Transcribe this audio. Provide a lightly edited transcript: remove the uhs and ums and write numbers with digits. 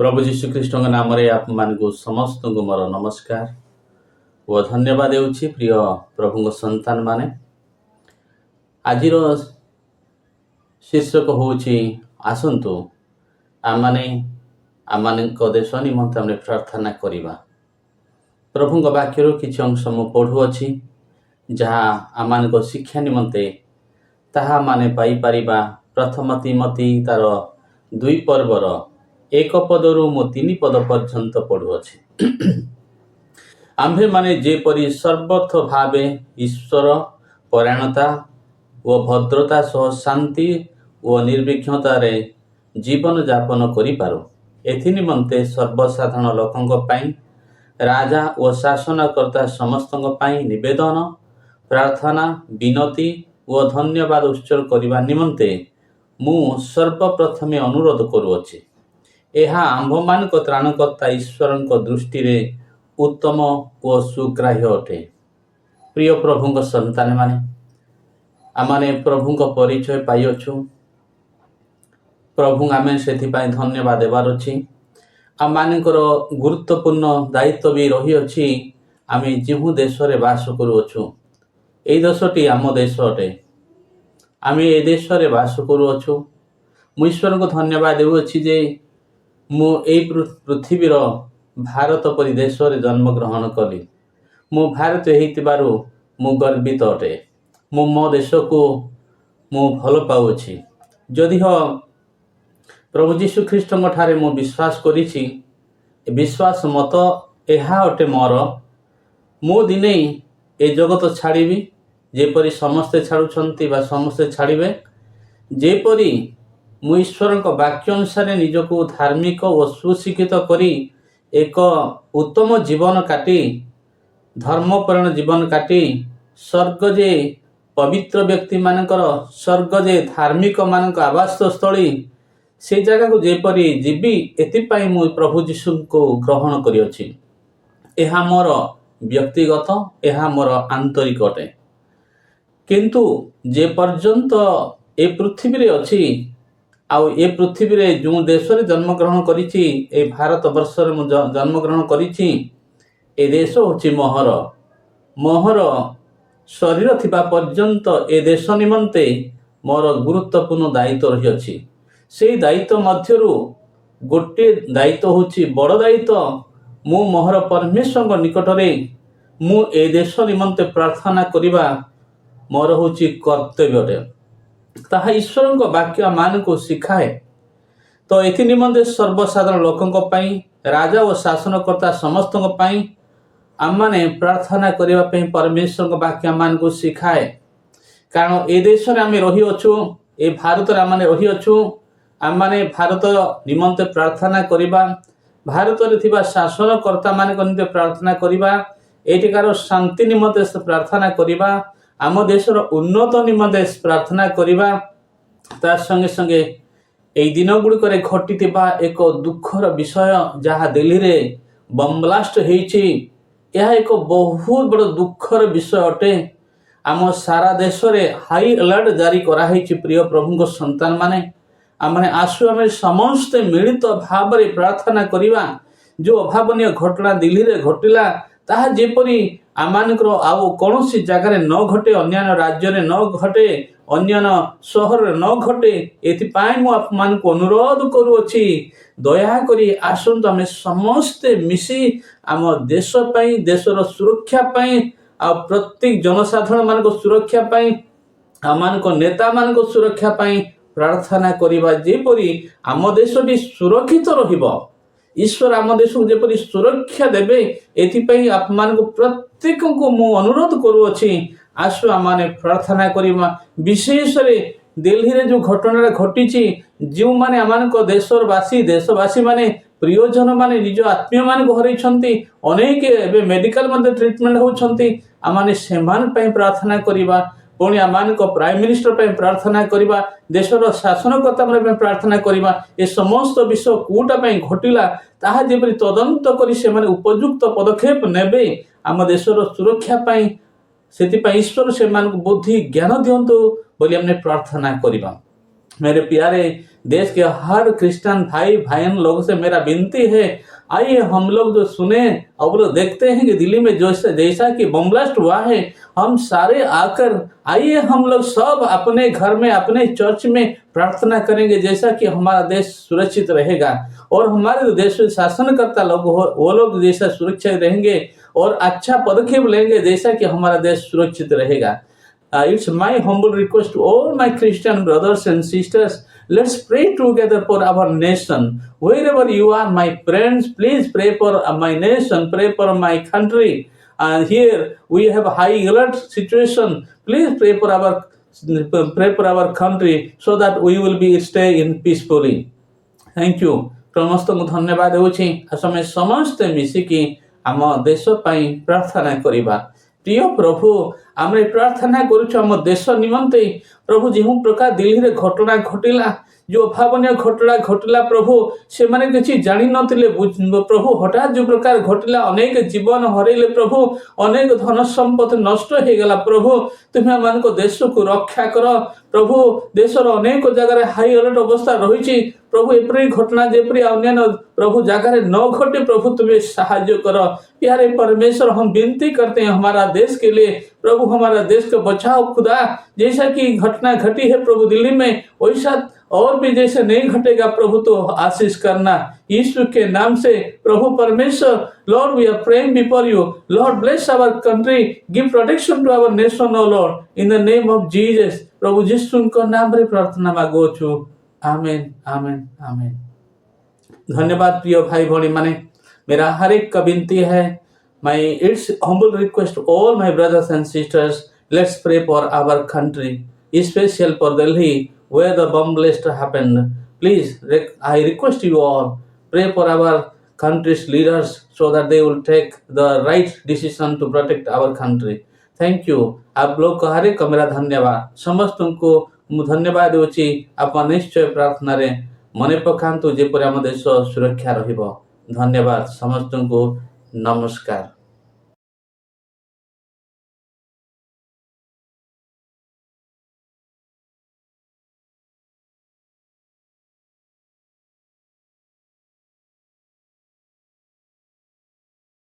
प्रभु जीशुख्रीष्ट नाम आपण समस्त को मोर नमस्कार ओ धन्यवाद देउछि। प्रिय प्रभु संतान माने आज शीर्षक होउछि आसंतु आमाने देश निमंते आमे प्रार्थना करिबा। प्रभु वाक्य किछि अंश मु पढ़ुअछि जहाँ आमान शिक्षा निमंते ताहा माने पाई परिबा। प्रथम तिमोथी तार 2 पर्वर 1 पदरु मु 3 पद पर्यंत पढ़ुअछि। आम्भे माने जेपरि सर्वथ भावे ईश्वर परायणता व भद्रता सह शांति व निर्विघ्नता रे जीवन यापन करि पारो, एथि निमंते सर्वसाधारण लोकंक पई राजा व शासनकर्ता समस्तंक पई निवेदन प्रार्थना विनती व धन्यवाद उत्सर्ग करबा निमंते मु सर्वप्रथमे अनुरोध करूअछि। यह आम्भमान त्राणकर्ता ईश्वर दृष्टि रे उत्तम व सुग्राह्य अटे। प्रिय प्रभु संतान माने आमाने प्रभु परिचय पाइछु। प्रभु आमे से धन्यवाद देवार अछि। आम मानकर गुरुत्वपूर्ण दायित्व भी रही अछि। आमे जो देश रे वास करूछु ए देशटी आम देश अटे। आमे ए देश रे वास करूछु। मु ईश्वर को धन्यवाद देउछि जे मु ए पृथ्वीर भारत परि देश रे जन्म ग्रहण कली। मु भारत हेतिबारु मु गर्वित अटे। मु मो देश को मु भल पाउछि। जदि हो प्रभु जीशु ख्रीष्ट ठारे मु विश्वास करिछि, विश्वास मत एहा अटे मोर, मु दिने ए जगत छाड़ीबी जेपरि समस्ते छाड़ुछंती बा समस्ते छाड़ीबे। जेपरि मु ईश्वर वाक्य अनुसार निजको धार्मिक व सुशिक्षित करी एक उत्तम जीवन काटी धर्मपरायण जीवन काटी स्वर्ग जे पवित्र व्यक्ति मानकर स्वर्ग जे धार्मिक मानक आवास स्थली से जगह को जेपरि जीवी एतिपाई मु प्रभु जीशु को ग्रहण करिअछि। एहा मोर व्यक्तिगत एहा मोर आंतरिक अटे। किंतु जे पर्यंत ए पृथ्वी रे अछि आउ ए पृथ्वी रे जो देश रे जन्म ग्रहण करिछि, ए भारत वर्ष रे मु जन्म ग्रहण करिछि, ए देश होछि मोहर। मोहर शरीर थिबा पर्यंत ए देश निमंते मोर गुरुत्वपूर्ण दायित्व रही अछि। से दायित्व मध्यरु गोटे दायित्व होछि बड़ दायित्व। मु मोहर परमेश्वर निकट रे मु ए देश निमंते प्रार्थना करिबा मोर होछि कर्तव्य अटे। ताहा ईश्वर वाक्य मान को शिखाए। तो एथि निमंते सर्वसाधारण लोकंक पई राजा व शासनकर्ता समस्तंक पई आम माने प्रार्थना करिबा पई परमेश्वर वाक्य मान को शिखाए। कारण ए देश रे आमे रही अछु, ए भारत रे आमे रही अछु। आम माने भारत निमंते प्रार्थना करिबा, भारत रे थिबा शासनकर्ता मान को निमंते प्रार्थना करिबा, एटिकार शांति निमंते प्रार्थना करिबा, आम देशर उन्नत निमंते प्रार्थना करिबा। ता संगे संगे एई दिन गुड़िक घटिथिबा एक दुखर विषय जहाँ दिल्ली रे बम ब्लास्ट हेछि, यह एक बहुत बड़ दुखर विषय अटे। आम सारा देश रे हाई अलर्ट जारी करा हेछि। प्रिय प्रभु संतान माने आमने आसु आमे समस्त मिलित भाव रे प्रार्थना करिबा। जो अभावनीय घटना दिल्ली रे घटिला ताहा जेपरि आमानकर आउ कौनसी जगह न घटे, अन्य राज्य रे न घटे, अन्य शहर रे न घटे, एथिपाई मु आपमान को अनुरोध करूअछि, दया करी आसंत आमे समस्त मिसी आम देश पई देशर सुरक्षा पई आ प्रत्येक जनसाधारण मान को सुरक्षा पई आमान को नेता मान को सुरक्षा पई प्रार्थना करिबा। जेपरि आम देशटी सुरक्षित रहिबो, ईश्वर आम देश को जेपरि सुरक्षा देबे, एथिपाई आपमान को प्रत्येक को मु अनुरोध करूअछि, आसु आमाने प्रार्थना करिबा। विशेष रे दिल्ली रे जो घटना घटिछि, जो माने आमान को देशवासी माने प्रियजन माने निज आत्मीय मान को हरैछंती, अनेक एबे मेडिकल मध्ये ट्रीटमेंट होछंती, आमाने सेमान पई प्रार्थना करिबा। पुणी आमान को प्राइम मिनिस्टर पे प्रार्थना करिबा, देशर शासनकर्ता पे प्रार्थना करिबा। ए समस्त विषय कोटा पे घटिला ताहा जेपरि तदंत करी से माने उपयुक्त पदक्षेप नेबे आम देशर सुरक्षा पई। सेति पई ईश्वर से मान को बुद्धि ज्ञान दियंतु बोली हमने प्रार्थना करिबा। मेरे प्यारे देश के हर क्रिश्चियन भाई बहन लोगों से मेरा विनती है, आइए हम लोग जो सुने और लोग देखते हैं कि दिल्ली में जो जैसा कि बम ब्लास्ट हुआ है, हम सारे आकर आइए हम लोग सब अपने घर में अपने चर्च में प्रार्थना करेंगे जैसा कि हमारा देश सुरक्षित रहेगा और हमारे जो देश में शासनकर्ता लोग वो लोग जैसा सुरक्षित रहेंगे और अच्छा पदक्षेप लेंगे जैसा कि हमारा देश सुरक्षित रहेगा। It's my humble request to all my Christian brothers and sisters. Let's pray together for our nation. Wherever you are, my friends, please pray for my nation, pray for my country. And here we have a high alert situation. Please pray for our country so that we will be stay in peacefully. Thank you. ସମସ୍ତଙ୍କୁ ଧନ୍ୟବାଦ ଦେଉଛି। ଆମେ ସମସ୍ତେ ମିଶିକି ଆମ ଦେଶ ପାଇଁ ପ୍ରାର୍ଥନା କରିବା। ପ୍ରିୟ ପ୍ରଭୁ, ଆମେ ପ୍ରାର୍ଥନା କରୁଛୁ ଆମ ଦେଶ ନିମନ୍ତେ। ପ୍ରଭୁ ଯେଉଁ ପ୍ରକାର ଦିଲ୍ଲୀରେ ଘଟଣା ଘଟିଲା, ଯେଉଁ ଅଭାବନୀୟ ଘଟଣା ଘଟିଲା ପ୍ରଭୁ, ସେମାନେ କିଛି ଜାଣିନଥିଲେ ପ୍ରଭୁ, ହଠାତ୍ ଯେଉଁ ପ୍ରକାର ଘଟିଲା ଅନେକ ଜୀବନ ହରେଇଲେ ପ୍ରଭୁ, ଅନେକ ଧନ ସମ୍ପତ୍ତି ନଷ୍ଟ ହେଇଗଲା ପ୍ରଭୁ। ତୁମେ ଆମମାନଙ୍କ ଦେଶକୁ ରକ୍ଷା କର ପ୍ରଭୁ। ଦେଶର ଅନେକ ଜାଗାରେ ହାଇ ଆଲର୍ଟ ଅବସ୍ଥା ରହିଛି प्रभु, एपरी घटना जेपरी अन्य प्रभु जगह न घटे प्रभु, तुम्हें साहाय्य करो। प्यारे परमेश्वर, हम विनती करते हैं हमारा देश के लिए प्रभु, हमारा देश को बचाओ खुदा। जैसा कि घटना घटी है प्रभु दिल्ली में, वैसा और भी जैसे नहीं घटेगा प्रभु, तो आशीष करना यीशु के नाम से प्रभु परमेश्वर। Lord, we are praying before you. Lord, bless our country, give protection to our nation O lord, in the name of Jesus. प्रभु यीशु को नाम रे प्रार्थना मांगो छु। आमेन, आमेन, आमेन। धन्यवाद प्रिय भाई भौणी माने। मेरा हर एक का विनती है, my it's humble request all my brothers and sisters, let's pray for our country, special for Delhi where the bomb blast happened. Please, I request you all, pray for our country's leaders so that they will take the right decision to protect our country. Thank you. आप लोग को हर एक मेरा धन्यवाद। समस्त को ମୁଁ ଧନ୍ୟବାଦ ଦେଉଛି। ଆପଣ ନିଶ୍ଚୟ ପ୍ରାର୍ଥନାରେ ମନେ ପକାନ୍ତୁ ଯେପରି ଆମ ଦେଶ ସୁରକ୍ଷା ରହିବ। ଧନ୍ୟବାଦ ସମସ୍ତଙ୍କୁ, ନମସ୍କାର।